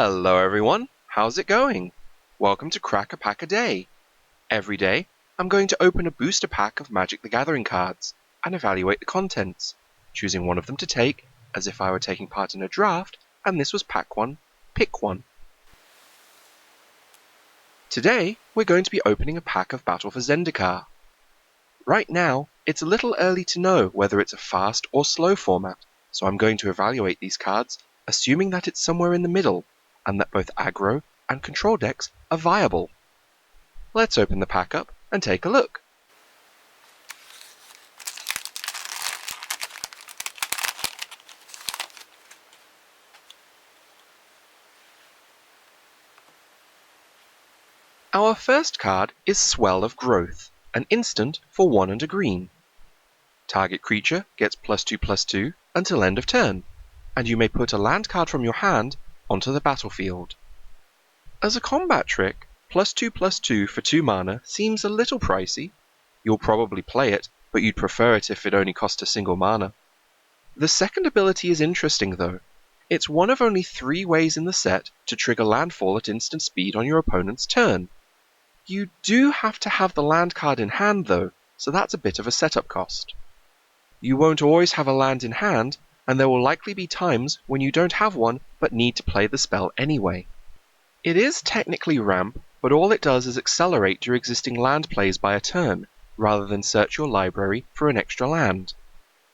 Hello everyone, how's it going? Welcome to Crack a Pack a Day. Every day, I'm going to open a booster pack of Magic the Gathering cards and evaluate the contents, choosing one of them to take as if I were taking part in a draft and this was pack 1, pick 1. Today, we're going to be opening a pack of Battle for Zendikar. Right now, it's a little early to know whether it's a fast or slow format, so I'm going to evaluate these cards assuming that it's somewhere in the middle, and that both aggro and control decks are viable. Let's open the pack up and take a look. Our first card is Swell of Growth, an instant for 1 and a green. Target creature gets +2/+2 until end of turn, and you may put a land card from your hand onto the battlefield. As a combat trick, +2/+2 for 2 mana seems a little pricey. You'll probably play it, but you'd prefer it if it only cost a single mana. The second ability is interesting though. It's one of only 3 ways in the set to trigger landfall at instant speed on your opponent's turn. You do have to have the land card in hand though, so that's a bit of a setup cost. You won't always have a land in hand, and there will likely be times when you don't have one but need to play the spell anyway. It is technically ramp, but all it does is accelerate your existing land plays by a turn, rather than search your library for an extra land.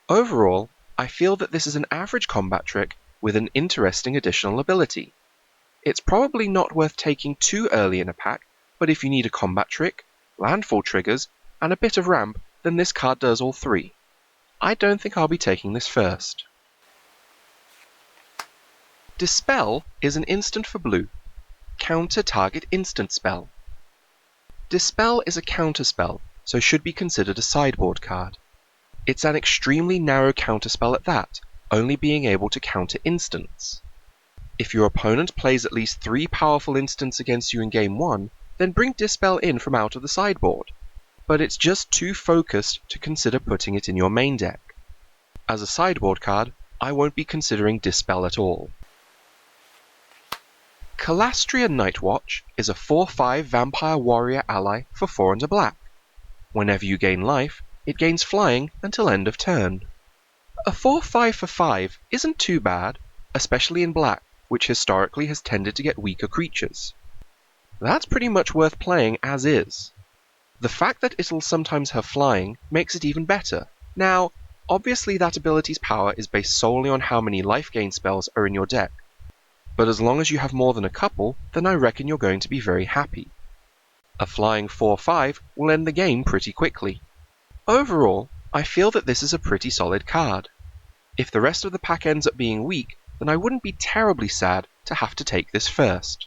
Overall, I feel that this is an average combat trick with an interesting additional ability. It's probably not worth taking too early in a pack, but if you need a combat trick, landfall triggers, and a bit of ramp, then this card does all 3. I don't think I'll be taking this first. Dispel is an instant for blue. Counter target instant spell. Dispel is a counter spell, so should be considered a sideboard card. It's an extremely narrow counterspell at that, only being able to counter instants. If your opponent plays at least 3 powerful instants against you in game 1, then bring Dispel in from out of the sideboard. But it's just too focused to consider putting it in your main deck. As a sideboard card, I won't be considering Dispel at all. Khalass Nightwatch is a 4/5 vampire warrior ally for 4 and a black. Whenever you gain life, it gains flying until end of turn. A 4/5 for 5 isn't too bad, especially in black, which historically has tended to get weaker creatures. That's pretty much worth playing as is. The fact that it'll sometimes have flying makes it even better. Now, obviously that ability's power is based solely on how many life gain spells are in your deck. But as long as you have more than a couple, then I reckon you're going to be very happy. A flying 4/5 will end the game pretty quickly. Overall, I feel that this is a pretty solid card. If the rest of the pack ends up being weak, then I wouldn't be terribly sad to have to take this first.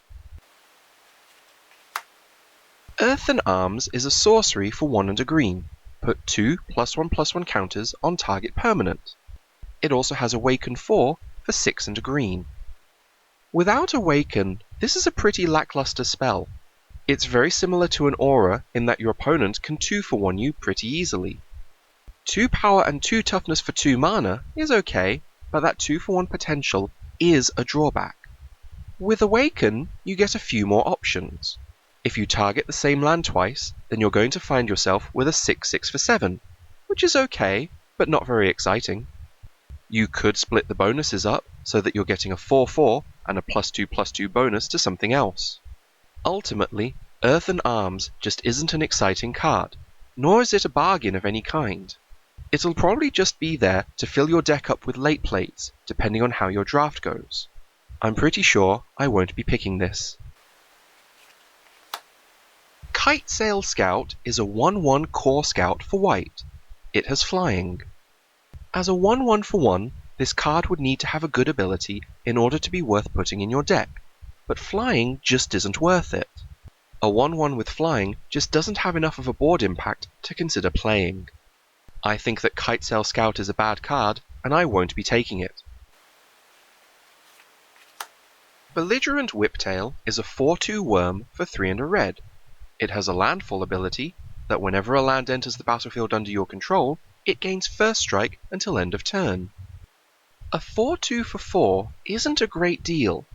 Earthen Arms is a sorcery for 1 and a green. Put 2 +1/+1 counters on target permanent. It also has Awaken 4 for 6 and a green. Without Awaken, this is a pretty lackluster spell. It's very similar to an aura in that your opponent can 2-for-1 you pretty easily. 2 power and 2 toughness for 2 mana is okay, but that 2-for-1 potential is a drawback. With Awaken, you get a few more options. If you target the same land twice, then you're going to find yourself with a 6/6 for 7, which is okay, but not very exciting. You could split the bonuses up so that you're getting a 4/4 and a +2/+2 bonus to something else. Ultimately, Earthen Arms just isn't an exciting card, nor is it a bargain of any kind. It'll probably just be there to fill your deck up with late plays, depending on how your draft goes. I'm pretty sure I won't be picking this. Kitesale Scout is a 1/1 core scout for white. It has flying. As a 1/1 for 1, this card would need to have a good ability in order to be worth putting in your deck, but flying just isn't worth it. A 1/1 with flying just doesn't have enough of a board impact to consider playing. I think that Kitesale Scout is a bad card, and I won't be taking it. Belligerent Whiptail is a 4/2 worm for 3 and a red. It has a landfall ability that whenever a land enters the battlefield under your control, it gains first strike until end of turn. A 4/2 for 4 isn't a great deal.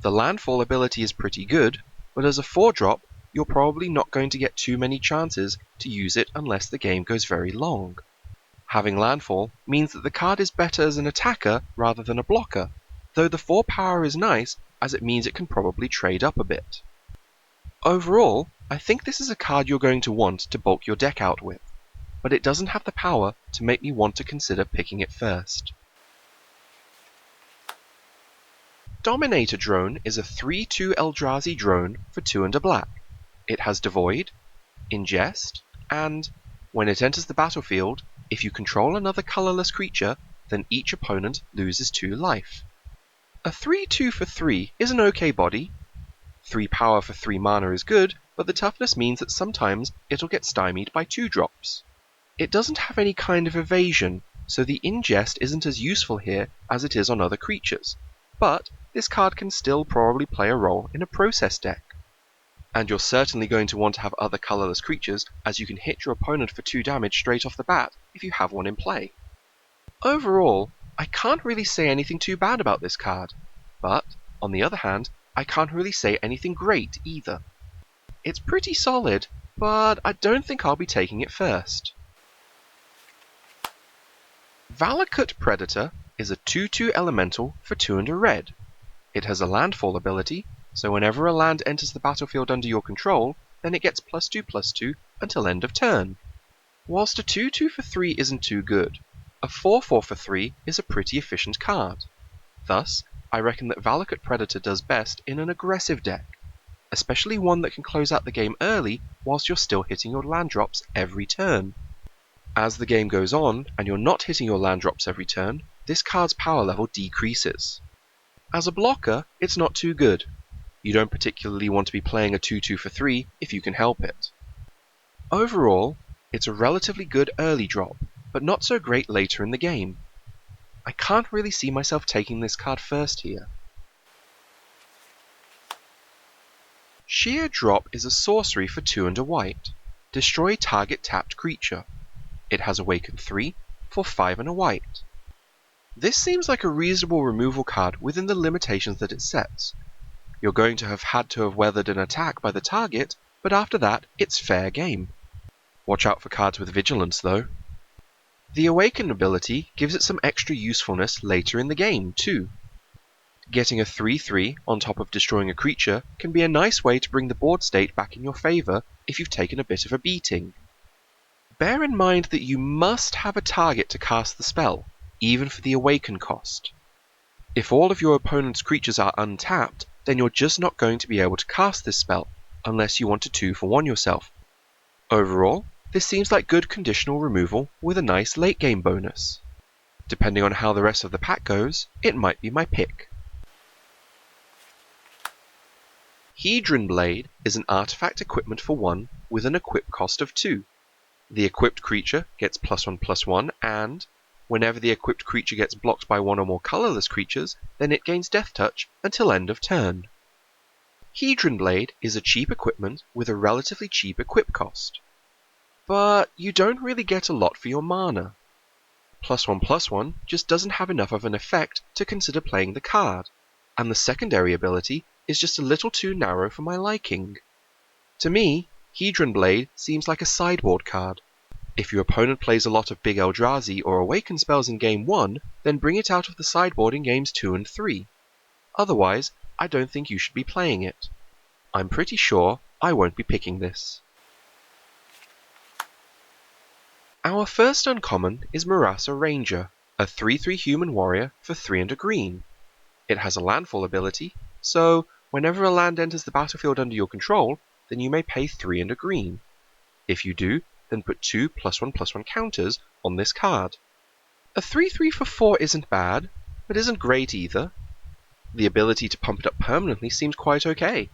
The landfall ability is pretty good, but as a 4-drop, you're probably not going to get too many chances to use it unless the game goes very long. Having landfall means that the card is better as an attacker rather than a blocker, though the 4 power is nice as it means it can probably trade up a bit. Overall, I think this is a card you're going to want to bulk your deck out with, but it doesn't have the power to make me want to consider picking it first. Dominator Drone is a 3/2 Eldrazi drone for 2 and a black. It has Devoid, Ingest, and, when it enters the battlefield, if you control another colorless creature, then each opponent loses 2 life. A 3/2 for 3 is an okay body. 3 power for 3 mana is good, but the toughness means that sometimes it'll get stymied by 2-drops. It doesn't have any kind of evasion, so the Ingest isn't as useful here as it is on other creatures, but this card can still probably play a role in a process deck. And you're certainly going to want to have other colorless creatures, as you can hit your opponent for 2 damage straight off the bat if you have one in play. Overall, I can't really say anything too bad about this card, but, on the other hand, I can't really say anything great either. It's pretty solid, but I don't think I'll be taking it first. Valakut Predator is a 2/2 elemental for 2 and a red. It has a landfall ability, so whenever a land enters the battlefield under your control, then it gets +2/+2 until end of turn. Whilst a 2/2 for 3 isn't too good, a 4/4 for 3 is a pretty efficient card. Thus, I reckon that Valakut Predator does best in an aggressive deck, especially one that can close out the game early whilst you're still hitting your land drops every turn. As the game goes on, and you're not hitting your land drops every turn, this card's power level decreases. As a blocker, it's not too good. You don't particularly want to be playing a 2/2 for 3 if you can help it. Overall, it's a relatively good early drop, but not so great later in the game. I can't really see myself taking this card first here. Sheer Drop is a sorcery for 2 and a white. Destroy target tapped creature. It has Awaken 3 for 5 and a white. This seems like a reasonable removal card within the limitations that it sets. You're going to have had to have weathered an attack by the target, but after that, it's fair game. Watch out for cards with Vigilance, though. The Awaken ability gives it some extra usefulness later in the game, too. Getting a 3/3 on top of destroying a creature can be a nice way to bring the board state back in your favour if you've taken a bit of a beating. Bear in mind that you must have a target to cast the spell, even for the Awaken cost. If all of your opponent's creatures are untapped, then you're just not going to be able to cast this spell, unless you want to 2-for-1 yourself. Overall, this seems like good conditional removal with a nice late game bonus. Depending on how the rest of the pack goes, it might be my pick. Heatran Blade is an artifact equipment for 1 with an equip cost of 2. The equipped creature gets +1/+1 and, whenever the equipped creature gets blocked by 1 or more colorless creatures, then it gains Death Touch until end of turn. Heatran Blade is a cheap equipment with a relatively cheap equip cost. But you don't really get a lot for your mana. +1/+1 just doesn't have enough of an effect to consider playing the card, and the secondary ability is just a little too narrow for my liking. To me, Heatran Blade seems like a sideboard card. If your opponent plays a lot of big Eldrazi or Awaken spells in Game 1, then bring it out of the sideboard in Games 2 and 3. Otherwise, I don't think you should be playing it. I'm pretty sure I won't be picking this. Our first uncommon is Morass Arranger, a 3/3 human warrior for 3 and a green. It has a landfall ability, so whenever a land enters the battlefield under your control, then you may pay 3 and a green. If you do, then put 2 +1/+1 counters on this card. A 3/3 for 4 isn't bad, but isn't great either. The ability to pump it up permanently seems quite okay.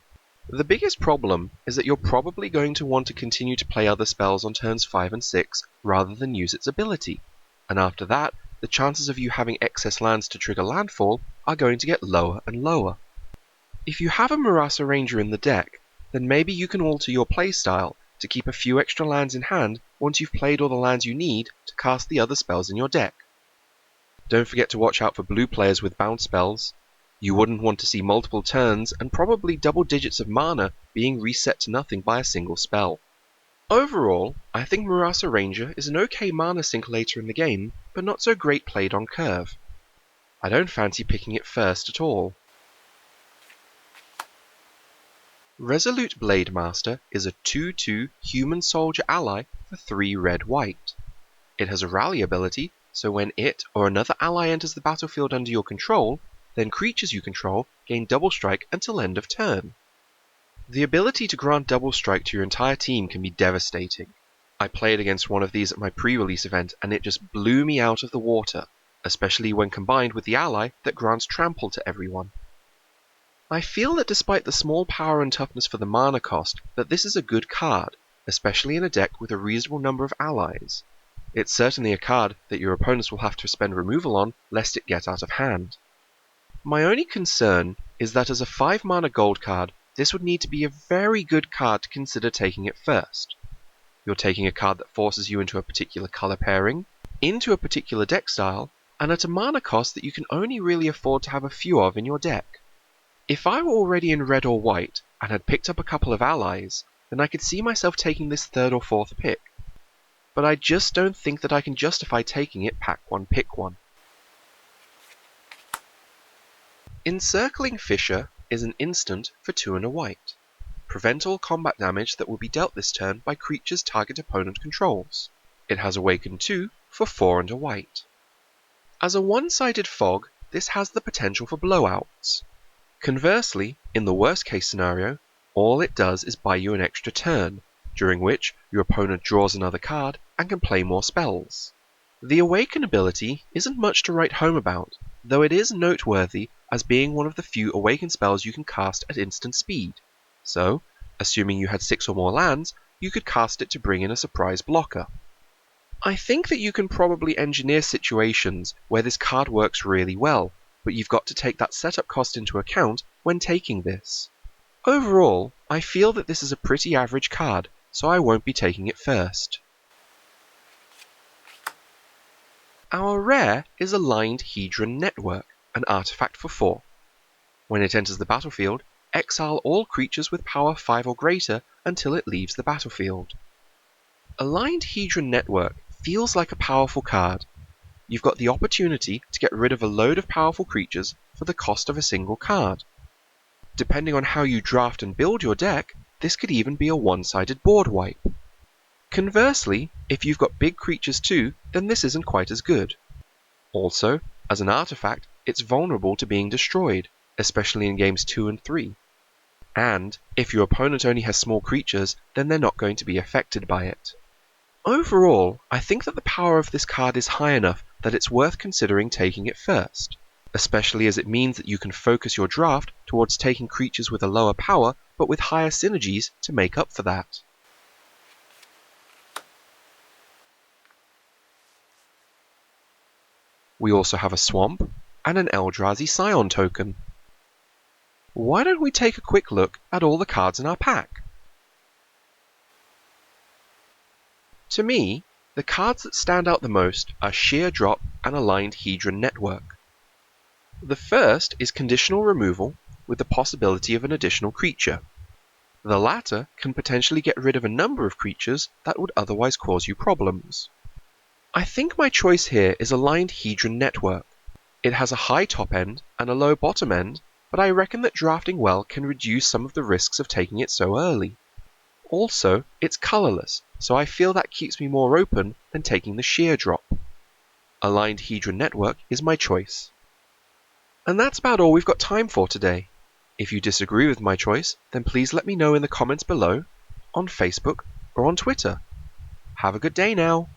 The biggest problem is that you're probably going to want to continue to play other spells on turns 5 and 6 rather than use its ability, and after that, the chances of you having excess lands to trigger landfall are going to get lower and lower. If you have a Morass Arranger in the deck, then maybe you can alter your playstyle to keep a few extra lands in hand once you've played all the lands you need to cast the other spells in your deck. Don't forget to watch out for blue players with bounce spells. You wouldn't want to see multiple turns and probably double digits of mana being reset to nothing by a single spell. Overall, I think Morass Arranger is an okay mana sink later in the game, but not so great played on curve. I don't fancy picking it first at all. Resolute Blade Master is a 2/2 human soldier ally for 3 red-white. It has a rally ability, so when it or another ally enters the battlefield under your control, then creatures you control gain double strike until end of turn. The ability to grant double strike to your entire team can be devastating. I played against one of these at my pre-release event and it just blew me out of the water, especially when combined with the ally that grants trample to everyone. I feel that despite the small power and toughness for the mana cost, that this is a good card, especially in a deck with a reasonable number of allies. It's certainly a card that your opponents will have to spend removal on lest it get out of hand. My only concern is that as a 5 mana gold card, this would need to be a very good card to consider taking it first. You're taking a card that forces you into a particular color pairing, into a particular deck style, and at a mana cost that you can only really afford to have a few of in your deck. If I were already in red or white, and had picked up a couple of allies, then I could see myself taking this 3rd or 4th pick. But I just don't think that I can justify taking it pack 1 pick 1. Encircling Fissure is an instant for 2 and a white. Prevent all combat damage that will be dealt this turn by creatures target opponent controls. It has Awaken 2 for 4 and a white. As a one-sided fog, this has the potential for blowouts. Conversely, in the worst case scenario, all it does is buy you an extra turn, during which your opponent draws another card and can play more spells. The Awaken ability isn't much to write home about, though it is noteworthy as being one of the few Awaken spells you can cast at instant speed. So, assuming you had 6 or more lands, you could cast it to bring in a surprise blocker. I think that you can probably engineer situations where this card works really well, but you've got to take that setup cost into account when taking this. Overall, I feel that this is a pretty average card, so I won't be taking it first. Our rare is Aligned Heatran Network, an artifact for 4. When it enters the battlefield, exile all creatures with power 5 or greater until it leaves the battlefield. Aligned Heatran Network feels like a powerful card. You've got the opportunity to get rid of a load of powerful creatures for the cost of a single card. Depending on how you draft and build your deck, this could even be a one-sided board wipe. Conversely, if you've got big creatures too, then this isn't quite as good. Also, as an artifact, it's vulnerable to being destroyed, especially in games 2 and 3. And, if your opponent only has small creatures, then they're not going to be affected by it. Overall, I think that the power of this card is high enough that it's worth considering taking it first, especially as it means that you can focus your draft towards taking creatures with a lower power but with higher synergies to make up for that. We also have a Swamp and an Eldrazi Scion token. Why don't we take a quick look at all the cards in our pack? To me, the cards that stand out the most are Sheer Drop and Aligned Heatran Network. The first is conditional removal with the possibility of an additional creature. The latter can potentially get rid of a number of creatures that would otherwise cause you problems. I think my choice here is Aligned Heatran Network. It has a high top end and a low bottom end, but I reckon that drafting well can reduce some of the risks of taking it so early. Also, it's colourless, so I feel that keeps me more open than taking the Sheer Drop. Aligned Heatran Network is my choice. And that's about all we've got time for today. If you disagree with my choice, then please let me know in the comments below, on Facebook, or on Twitter. Have a good day now.